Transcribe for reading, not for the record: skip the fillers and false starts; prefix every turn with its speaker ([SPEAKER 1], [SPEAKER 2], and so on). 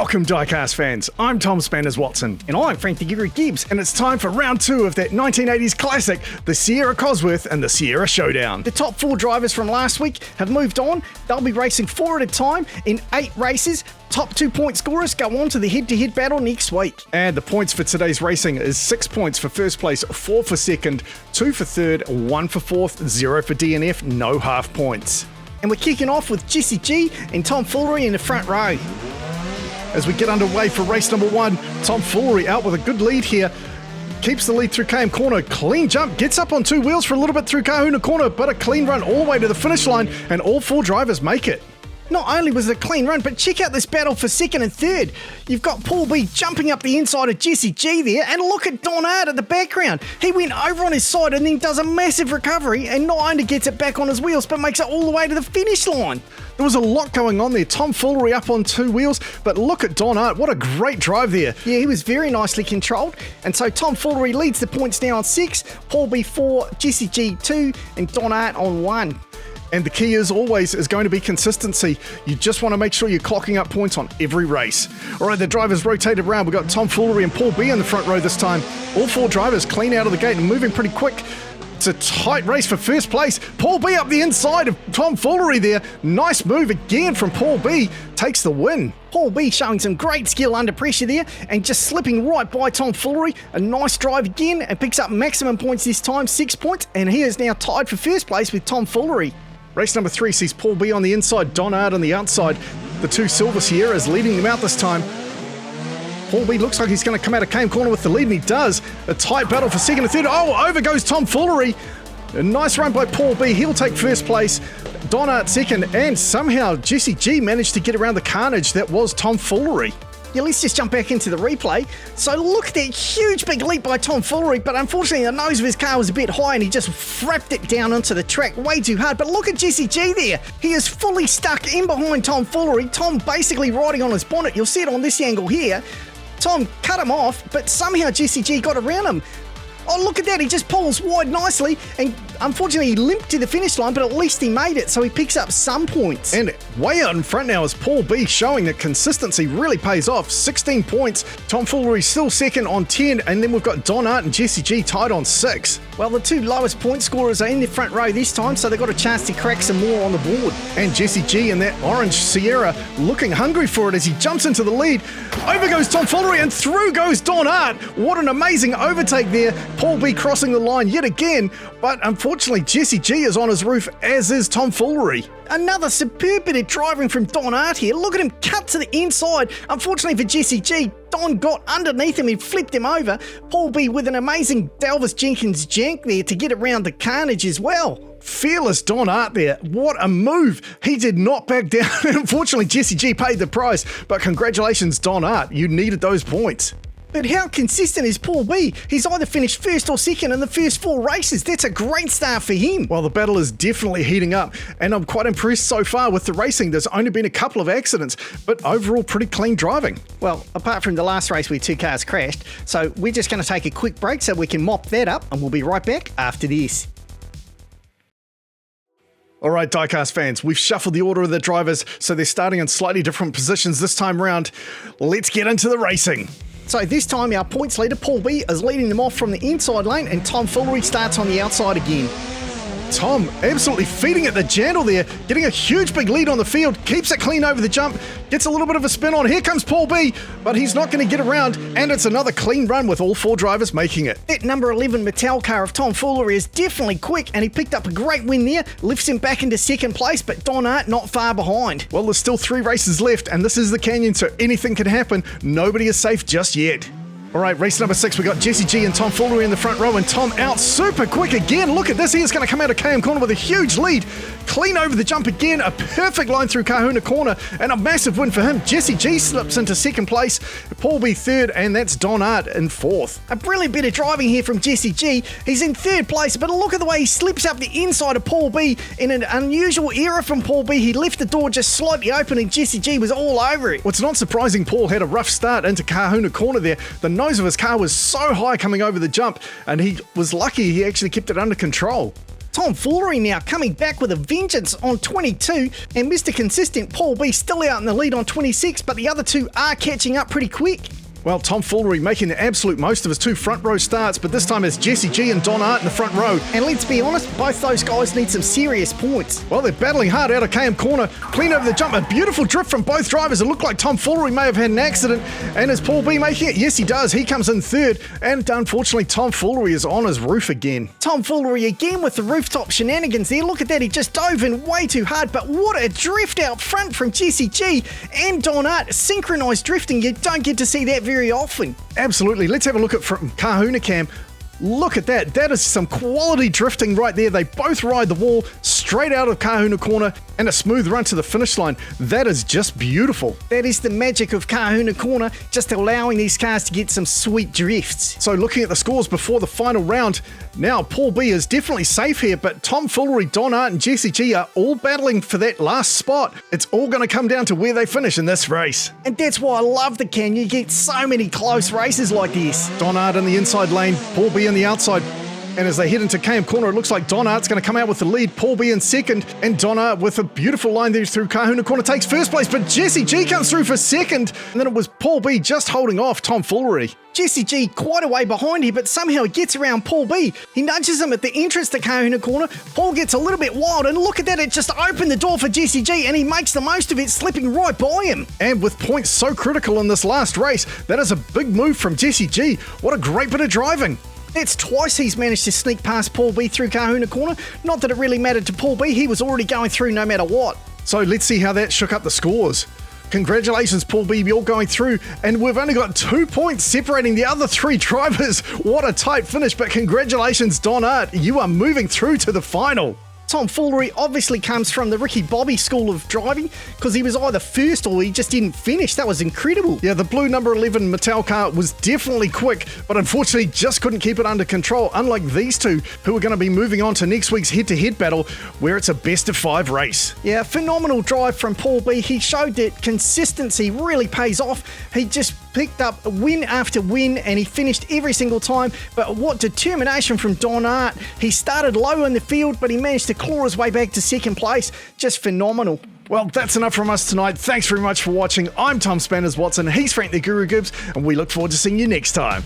[SPEAKER 1] Welcome, diecast fans. I'm Tom Spanners Watson.
[SPEAKER 2] And I'm Frank the Guru Gibbs.
[SPEAKER 1] And it's time for round 2 of that 1980s classic, the Sierra Cosworth and the Sierra Showdown.
[SPEAKER 2] The top 4 drivers from last week have moved on. They'll be racing 4 at a time in 8 races. Top 2 point scorers go on to the head-to-head battle next week.
[SPEAKER 1] And the points for today's racing is 6 points for first place, 4 for second, 2 for third, 1 for fourth, 0 for DNF, no half points.
[SPEAKER 2] And we're kicking off with Jesse G and Tom Foolery in the front row.
[SPEAKER 1] As we get underway for race number 1, Tom Foolery out with a good lead here. Keeps the lead through KM Corner, clean jump, gets up on 2 wheels for a little bit through Kahuna Corner, but a clean run all the way to the finish line, and all 4 drivers make it.
[SPEAKER 2] Not only was it a clean run, but check out this battle for second and third. You've got Paul B jumping up the inside of Jesse G there, and look at Don Art at the background. He went over on his side and then does a massive recovery, and not only gets it back on his wheels, but makes it all the way to the finish line.
[SPEAKER 1] There was a lot going on there. Tom Foolery up on 2 wheels, but look at Don Art. What a great drive there.
[SPEAKER 2] Yeah, he was very nicely controlled. And so Tom Foolery leads the points now on 6, Paul B 4, Jesse G 2, and Don Art on 1.
[SPEAKER 1] And the key, as always, is going to be consistency. You just want to make sure you're clocking up points on every race. All right, the drivers rotated around. We've got Tom Foolery and Paul B in the front row this time. All 4 drivers clean out of the gate and moving pretty quick. It's a tight race for first place. Paul B up the inside of Tom Foolery there. Nice move again from Paul B. Takes the win.
[SPEAKER 2] Paul B showing some great skill under pressure there and just slipping right by Tom Foolery. A nice drive again and picks up maximum points this time, 6 points. And he is now tied for first place with Tom Foolery.
[SPEAKER 1] Race number 3 sees Paul B on the inside, Don Art on the outside. The 2 Silver Sierras leading them out this time. Paul B looks like he's going to come out of KM Corner with the lead, and he does. A tight battle for second and third. Oh, over goes Tom Foolery. A nice run by Paul B. He'll take first place. Don Art second, and somehow Jesse G managed to get around the carnage that was Tom Foolery.
[SPEAKER 2] Yeah, let's just jump back into the replay. So look at that huge big leap by Tom Foolery, but unfortunately the nose of his car was a bit high and he just frapped it down onto the track way too hard. But look at Jesse G there. He is fully stuck in behind Tom Foolery. Tom basically riding on his bonnet. You'll see it on this angle here. Tom cut him off, but somehow Jesse G got around him. Oh, look at that. He just pulls wide nicely, and unfortunately he limped to the finish line, but at least he made it, so he picks up some points.
[SPEAKER 1] And way out in front now is Paul B, showing that consistency really pays off. 16 points. Tom Foolery still second on 10, and then we've got Don Art and Jesse G tied on 6.
[SPEAKER 2] Well, the 2 lowest point scorers are in the front row this time, so they've got a chance to crack some more on the board.
[SPEAKER 1] And Jesse G in that orange Sierra looking hungry for it as he jumps into the lead. Over goes Tom Foolery and through goes Don Art. What an amazing overtake there. Paul B crossing the line yet again, but unfortunately Jesse G is on his roof, as is Tom Foolery.
[SPEAKER 2] Another superb bit of driving from Don Art here. Look at him cut to the inside. Unfortunately for Jesse G, Don got underneath him and flipped him over. Paul B with an amazing Dalvis Jenkins jank there to get around the carnage as well.
[SPEAKER 1] Fearless Don Art there. What a move. He did not back down. Unfortunately, Jesse G paid the price, but congratulations, Don Art. You needed those points.
[SPEAKER 2] But how consistent is Paul B? He's either finished first or second in the first 4 races. That's a great start for him.
[SPEAKER 1] Well, the battle is definitely heating up, and I'm quite impressed so far with the racing. There's only been a couple of accidents, but overall pretty clean driving.
[SPEAKER 2] Well, apart from the last race where 2 cars crashed, so we're just going to take a quick break so we can mop that up, and we'll be right back after this.
[SPEAKER 1] All right, diecast fans, we've shuffled the order of the drivers, so they're starting in slightly different positions this time round. Let's get into the racing.
[SPEAKER 2] So this time our points leader, Paul B, is leading them off from the inside lane, and Tom Foolery starts on the outside again.
[SPEAKER 1] Tom absolutely feeding at the jantle there, getting a huge big lead on the field, keeps it clean over the jump, gets a little bit of a spin on. Here comes Paul B, but he's not going to get around, and it's another clean run with all 4 drivers making it.
[SPEAKER 2] That number 11 Mattel car of Tom Foolery is definitely quick, and he picked up a great win there, lifts him back into second place, but Don Art not far behind.
[SPEAKER 1] Well, there's still 3 races left, and this is the Canyon, so anything can happen. Nobody is safe just yet. All right, race number 6, we got Jesse G and Tom Foolery in the front row, and Tom out super quick again. Look at this, he is going to come out of KM Corner with a huge lead. Clean over the jump again, a perfect line through Kahuna Corner, and a massive win for him. Jesse G slips into second place, Paul B third, and that's Don Art in 4th.
[SPEAKER 2] A brilliant bit of driving here from Jesse G. He's in 3rd place, but look at the way he slips up the inside of Paul B. In an unusual era from Paul B, he left the door just slightly open, and Jesse G was all over it.
[SPEAKER 1] Well, it's not surprising Paul had a rough start into Kahuna Corner there. The nose of his car was so high coming over the jump, and he was lucky he actually kept it under control.
[SPEAKER 2] Tom Foolery now coming back with a vengeance on 22, and Mr. Consistent Paul B still out in the lead on 26, but the other two are catching up pretty quick.
[SPEAKER 1] Well, Tom Foolery making the absolute most of his 2 front row starts, but this time it's Jesse G and Don Art in the front row.
[SPEAKER 2] And let's be honest, both those guys need some serious points.
[SPEAKER 1] Well, they're battling hard out of KM corner. Clean over the jump. A beautiful drift from both drivers. It looked like Tom Foolery may have had an accident. And is Paul B making it? Yes, he does. He comes in third. And unfortunately, Tom Foolery is on his roof again.
[SPEAKER 2] Tom Foolery again with the rooftop shenanigans there. Look at that. He just dove in way too hard. But what a drift out front from Jesse G and Don Art. Synchronized drifting. You don't get to see that very often.
[SPEAKER 1] Absolutely. Let's have a look at from Kahuna Cam. Look at that. That is some quality drifting right there. They both ride the wall straight out of Kahuna corner and a smooth run to the finish line. That is just beautiful.
[SPEAKER 2] That is the magic of Kahuna corner, just allowing these cars to get some sweet drifts.
[SPEAKER 1] So looking at the scores before the final round, now Paul B is definitely safe here, but Tom Foolery, Don Art and Jesse G are all battling for that last spot. It's all going to come down to where they finish in this race.
[SPEAKER 2] And that's why I love the Can. You get so many close races like this.
[SPEAKER 1] Don Art in the inside lane, Paul B in the outside. And as they head into KM corner, it looks like Don Art's going to come out with the lead. Paul B in second, and Don Art with a beautiful line there through Kahuna corner takes first place, but Jesse G comes through for second, and then it was Paul B just holding off Tom Foolery.
[SPEAKER 2] Jesse G quite a way behind here, but somehow he gets around Paul B. He nudges him at the entrance to Kahuna corner. Paul gets a little bit wild, and look at that, it just opened the door for Jesse G, and he makes the most of it, slipping right by him.
[SPEAKER 1] And with points so critical in this last race, that is a big move from Jesse G. What a great bit of driving.
[SPEAKER 2] That's twice he's managed to sneak past Paul B through Kahuna corner. Not that it really mattered to Paul B, he was already going through no matter what.
[SPEAKER 1] So let's see how that shook up the scores. Congratulations, Paul B, you're going through, and we've only got 2 points separating the other 3 drivers. What a tight finish, but congratulations, Don Art, you are moving through to the final.
[SPEAKER 2] Tom Foolery obviously comes from the Ricky Bobby school of driving, because he was either first or he just didn't finish. That was incredible.
[SPEAKER 1] Yeah, the blue number 11 Mattel car was definitely quick, but unfortunately just couldn't keep it under control, unlike these two, who are going to be moving on to next week's head-to-head battle, where it's a best-of-5 race.
[SPEAKER 2] Yeah, phenomenal drive from Paul B. He showed that consistency really pays off. He just picked up win after win, and he finished every single time. But what determination from Don Art. He started low in the field, but he managed to claw his way back to second place. Just phenomenal.
[SPEAKER 1] Well, that's enough from us tonight. Thanks very much for watching. I'm Tom Spanners Watson. He's Frank the Guru Gibbs, and we look forward to seeing you next time.